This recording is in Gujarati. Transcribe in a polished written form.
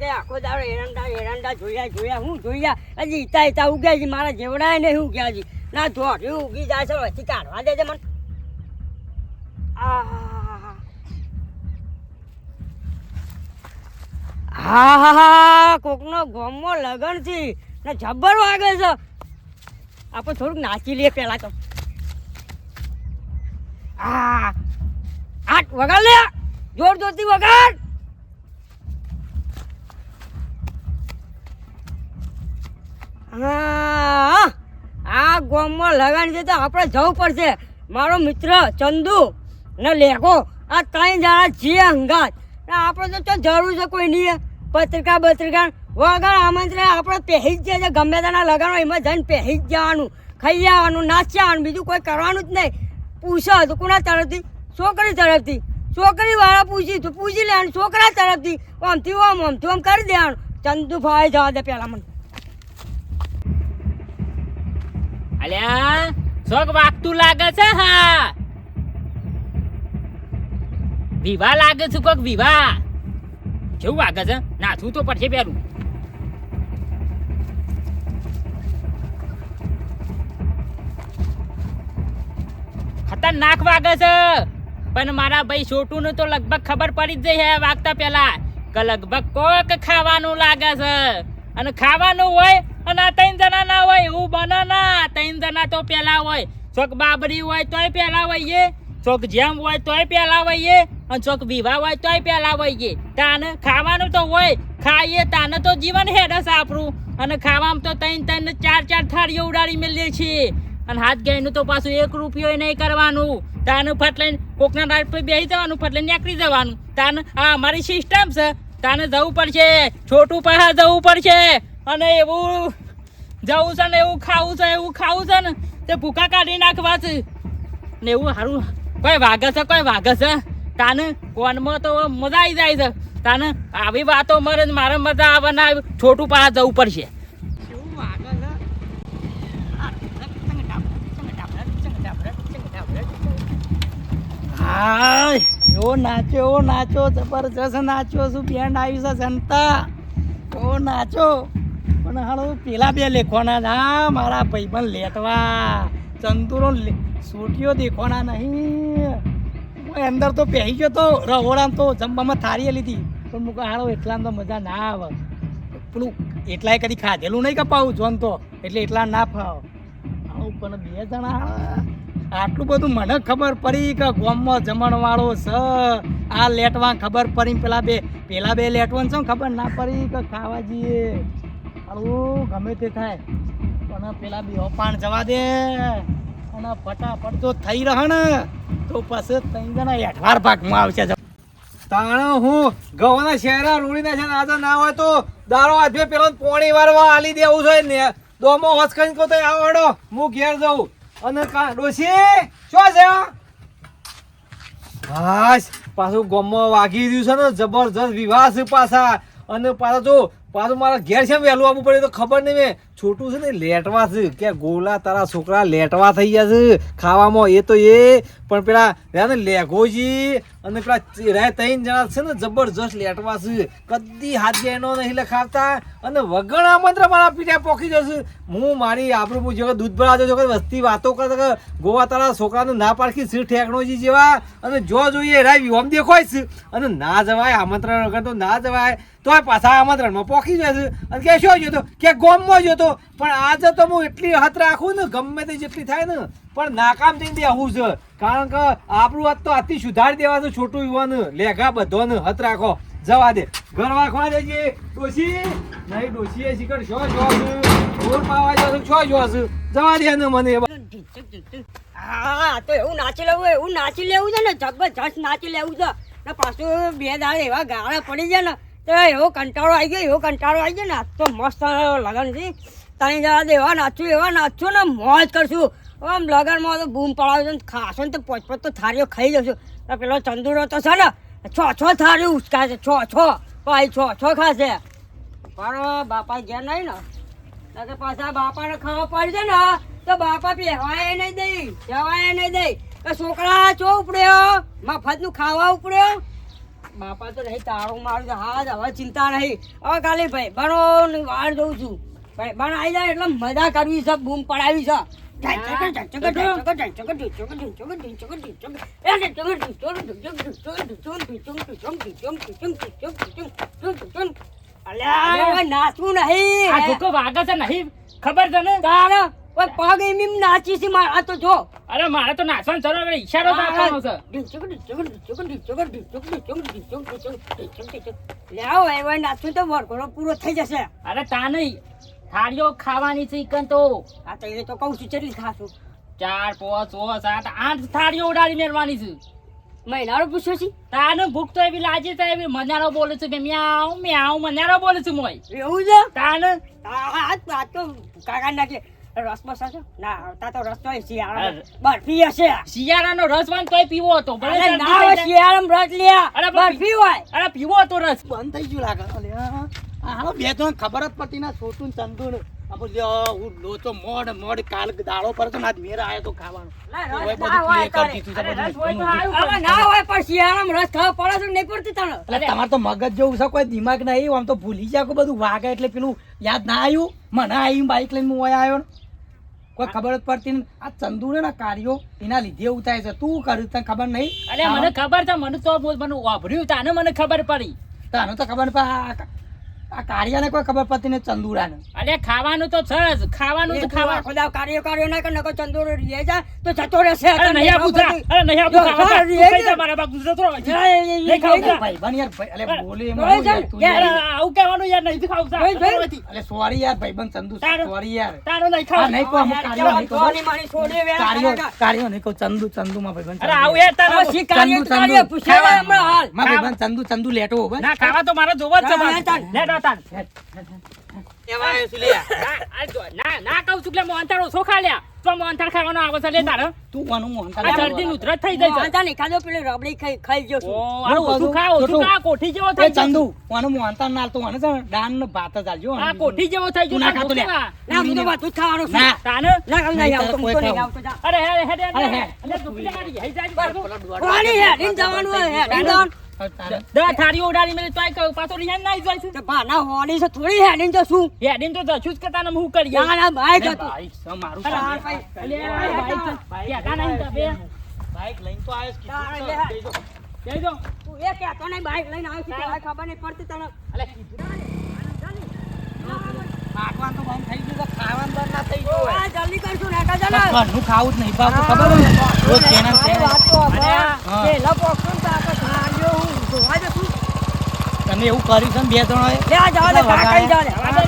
કે આખો દાડો એરંડા જોયા હું જોયા હજી ઈતા ઉગ્યા છે મારા જેવડાય નહીં ઉગ્યા છે ના ધોર્યું ઉગી જાય છે વચ્ચે કાઢવા દેજે મને હા કોકનો ગોમમાં લગન છે ને જબ્બર વાગે છે આપણે થોડુંક નાચી લઈએ પેલા તો આઠ વગાડ લે જોર જોરથી વગાડ આ ગોમમાં લગન છે તો આપણે જવું પડશે મારો મિત્ર ચંદુ ને લેખો આ ત્રણ જણા છીએ હંગાત આપણે તો જરૂર છે કોઈ નહીં પત્રિકા વગર આમંત્રણ આપણે પહેરી જ જાય ગમે તેના લગન એમાં જઈને પહેરી જ જવાનું ખાઈ આવવાનું નાચી આવવાનું બીજું કોઈ કરવાનું જ નહીં પૂછો તો કોના તરફથી છોકરી તરફથી છોકરી વાળા પૂછી લેવાનું છોકરા તરફથી આમથી આમ કરી દેવાનું ચંદુ ભાઈ જવા દે પેલા મને અલ્યા શોક વાગતું લાગે છે હા વિવાહ લાગે છે કોક વિવાહ કેવું વાગે છે નાચવું તો પડશે પેલું ખતરનાક વાગે છે પણ મારા ભાઈ છોટું ને તો લગભગ ખબર પડી જ જાય વાગતા પેલા કે લગભગ કોક ખાવાનું લાગે છે અને ખાવાનું હોય અને આ ત્રણ જણા ના હોય એવું બને ના ત્રણ જણા તો પેલા હોય ચોક બાબરી હોય તોય પેલા હોઈએ ચોક જેમ હોય તોય પેલા હોઈએ અને ચોક વિવાહ હોય તોય પેલા હોઈએ તાને ખાવાનું તો હોય ખાઈએ તાને તો જીવન હેડે છે આપણું અને ખાવામાં તો ત્રણ ચાર થાળીઓ ઉડાડી મેલીએ છીએ અને હાથ ગઈને તો પાછું 1 રૂપિયો નહીં કરવાનું તાને ફટ લઈને કોકના રાઈડ પર બેસી જવાનું ફટ લઈને નીકળી જવાનું તાને આ અમારી સિસ્ટમ છે તાને જવું પડશે છોટું પાસે જવું પડશે અને એવું જવું છે ને એવું ખાવું છે ને તે ભૂકા કાઢી નાખવા છે ને એવું સારું કોઈ વાગે છે તાને કોનમાં તો મજા આવી જાય છે તાને આવી વાતો મારે મજા આવે ના છોટું પાસે જવું પડશે હા એવો નાચ્યો જબરજસ્ત નાચ્યો છું બેન્ડ આવી છે જનતા એવો નાચો પણ હાલો પેલા બે લેખવાના ના મારા ભાઈબંધ લેટવા ચંદુરો સોટીઓ દેખવાના નહીં અંદર તો પહેરી ગયો તો રહોડામ તો જમવામાં થાળી લીધી પણ મુક હાલો એટલામાં તો મજા ના આવે પેલું એટલાય કદી ખાધેલું નહીં કપાવું જોન તો એટલે એટલા ના ફાવ આવું પણ બે જણા આટલું બધું મને ખબર પડી કે ગામમાં જમણવાળો છે આ લેટવા ખબર પડી પેલા બે લેટવાનું છે ખબર ના પડી કે ખાવા જઈએ આવું ગમે તે થાય પણ પેલા બે પાણ જવા દે અને ફટાફટ તો થઈ રહે ને તો પછી 3 જણા 8 ભાગમાં આવશે તાણે હું ગવાના શહેરા રૂડીના છે ને આજે ના હોય તો દારો આધે પેલો પોણી વારવા આલી દેવું છે ને દોમો હોસ કરીને તો આવડો હું ઘેર જઉં અને ડોશી શું છે હાશ પાછું ગોમમાં વાગી રહ્યું છે ને જબરજસ્ત વિવાહ છે પાછા અને પાછું મારા ઘેર છે વહેલું આવવું પડે તો ખબર નહીં મેં છોટું છે ને લેટવા છે કે ગોલા તારા છોકરા લેટવા થઈ ગયા છે ખાવામાં એ તો એ પણ પેલા ને લેઘોજી અને પેલા 3 જણા છે ને જબરજસ્ત લેટવા છે કદી હાથ એનો નહીં લખાવતા અને વગર આમંત્રણ મારા પીઠે પોકી જશે હું મારી આબરૂ જો દૂધ ભરાજો જો વસ્તી વાતો કરતા કે ગોવા તારા છોકરાને ના પાડકી સિર ઠેકણોજી જેવા અને જો જોઈએ રાય વિહોમ દેખાય છે અને ના જવાય આમંત્રણ વગર તો ના જવાય તોય પાછા આમંત્રણમાં પોકી જાય છે અને કે શું જોતો કે ગોમમાં જોતો પણ આજે તો હું એટલી હાથ રાખું ને ગમે તે જેટલી થાય ને પણ નાકામ થઈને બેહવું છે કારણ કે આપણું હાથ તો આથી સુધારી દેવા છે છોટું યુવાન લેઘા બધોને હાથ રાખો જવા દે ઘર વાખવા દેજે ડોશી નહીં ડોશીએ શીખર શો જો છે પાવા જો છો જવા દે ને મને હા તો એવું નાચી લેવું છે ને જબરજસ્ત નાચી લેવું છે ને પાછું 2 દાડા એવા ગાળા પડી જાય ને તો એવો કંટાળો આવી ગયો ને આજ તો મસ્ત લગન છે 3 જણા એવા નાચું ને મોજ કરશું આમ લગનમાં તો બૂમ પડાવજો ને ખાશો ને તો 5 તો થાળીઓ ખાઈ જશું તો પેલો ચંદુરો તો છે ને 6 થાળીઓ ઉચકાશે 6 ભાઈ 6 ખાશે પણ બાપા ઘેર નહીં ને પાછા બાપાને ખાવા પડશે ને તો બાપા પહેવાય નહીં દઈ છોકરા ચો ઉપડ્યો મફતનું ખાવા ઉપડ્યો બાપા તો નહીં તારું મારું તો હા જ હવે ચિંતા નહીં હવે ખાલી ભાઈ બનો વાર જોઉં છું ભાઈ બન આવી જાય એટલે મજા કરવી છે બૂમ પડાવી છે નાચવું નહીં આ ધોકો વાગે છે નહીં ખબર છે ને તારે ઓય પગ એમ નાચી છે મારા તો જો અરે મારે તો નાચવાનો જરૂર હવે ઈશારો જ આપવાનો છે નાચું તો વરઘોડો પૂરો થઈ જશે અરે તા નહીં થાળીઓ ખાવાની છે ઈકન તો આ તો એ તો કહું છું કેટલી ખાશું 4 5 6 7 8 થાળીઓ ઉડાડી મેળવાની છે મહિનાનો પૂછ્યો છે તાને ભૂખ તો એવી લાગી છે એવી મનારો બોલે છે કે મ્યાઉ મ્યાઉ મનારો બોલે છે મોય એવું છે તાને આ તો કાકા નાખે રસ બસ હશે ના આવતા તો રસ તો શિયાળા બરફી હશે શિયાળાનો રસ વાન તોય પીવો હતો ભલે અરે ના હોય શિયાળામાં રસ લ્યા અરે બરફી હોય અરે પીવો હતો રસ બંધ થઈ ગયું લાગે અલ્યા આ હાલો બે ત્રણ ખબર જ પડતી ના છોટું ને ચંદુ ને આપણે લ્યો હું લોચો મોડ કાલ દાડો પર તો આજ મેર આયો તો ખાવાનો ઓય બધું પ્લે કરી દીધું છે બધું હવે ના હોય પણ શિયાળામાં રસ ખાવા પડે છે નહીં પડતી તને એટલે તમારે તો મગજ જેવું છે કોઈ દિમાગ નહીં આમ તો ભૂલી જાય કોઈ બધું વાગે એટલે પેલું યાદ ના આવ્યું મને આવ્યું બાઈક લઈને હું ઓય આવ્યો ને કોઈ ખબર જ પડતી નહીં આ ચંદુ ને કાર્યો એના લીધે એવું થાય છે તું કર્યું તને ખબર નહીં અરે મને ખબર છે મને તો મને વાભર્યું તાને મને ખબર પડી તને તો ખબર નહીં આ કાર્યાને કોઈ ખબર પડતી નહીં ચંદુરાને અરે ખાવાનું તો છે જ ખાવાનું તો ખાવા ખોદા કાર્યો ના કર નકો ચંદોરો રીએ જા તો જતો રહેશે અરે નહીં આપું અરે નહીં આપું ખાવા તું કઈ જા મારા બાપ જતો રહો નહીં ખાવ ભાઈ બન યાર ભાઈ અલે બોલે એમ બોલે છે. તું યાર યાર આવું કહેવાનું યાર નહીં ખાવ જા અલે સોરી યાર ભાઈ બન ચંદુ સોરી યાર તારો નહીં આ ખાવ નહીં કહો અમુક કાર્યો નહીં કહો સોની મારી છોડી વેલા કાર્યો નહીં કહો ચંદુ માં ભાઈ બન અરે આવું યાર તારો શી કાર્ય તો કાર્ય પૂછ્યા હમણાં હાલ માં ભાઈ બન ચંદુ લેટો બસ ના ખાવા તો મારો જોવો જ છે ના, બાપ. ના, લેટો તાન એવા આવ્યો છે લે ના કહું છું કે મોહનથાળ ઓછો ખા લ્યા તો મોહનથાળ ખાવાનો આવે છે લે તારે તું કોનું મોહન આ શરદી ઉધરસ થઈ જાય છે વાંધા નહીં ખાધો પેલી રબડી ખાઈ ગયો છું ઓ આ ઓછું ખા કોઠી જેવો એ થઈ જાય ચંદુ કોનું મોહનતા નાલ તો મને છે ને દાન ને ભાત જ આલજો આ કોઠી જેવો થઈ તું ગયો ના ખાતો લે. ના હું તો બધું જ ખાવાનું છું ના તાને ના ખાવ નહીં આવતો હું તો નહીં કોઈ આવતો જા અરે હે હે અરે હે. અરે દુપલી મારી હઈ જાય પાછો. કોની હે દિન જવાનું હોય હે દિન જવાનું દસ થાળીઓ ઉડાડી મેલે તોય કહું પાછો રિહાન ના આવી જાય છે તો ભાના હોવાની છે થોડી હે દિન જશું હેડીન તો જશું જ કે તાને હું કરીએ ના ના બાઈક હતું બાઈક છે મારું અરે સામે. આ ભાઈ, અલે આ ભાઈ છે. કહેતા નહીં તમે. બાઈક લઈને તો આવ્યો છે, તારે કીધું લે. છે, જઈજો. જઈજો. તું એ કહેતો નહીં બાઈક લઈને આવ્યો છું તને ખબર નહીં પડતી તને અલે કીધું. પાકવાનું તો બંધ થઈ ગયું છે, ખાવાનું બંધ ના થઈ ગયું હોય. આ જલ્દી કરશું ને કાકા ચાલો ઘરનું ખાવું જ નહીં ભાવતું, ખબર હોય ને? રોજ તેના મારી વાત તો અરે આ, હા. પેલા પોકશું તો આપણે ખાંડ્યો હું જોવા જશું તમે એવું કર્યું છે ને બે જણોએ લે આ જવા દે કાકા જવા દે જવા દે.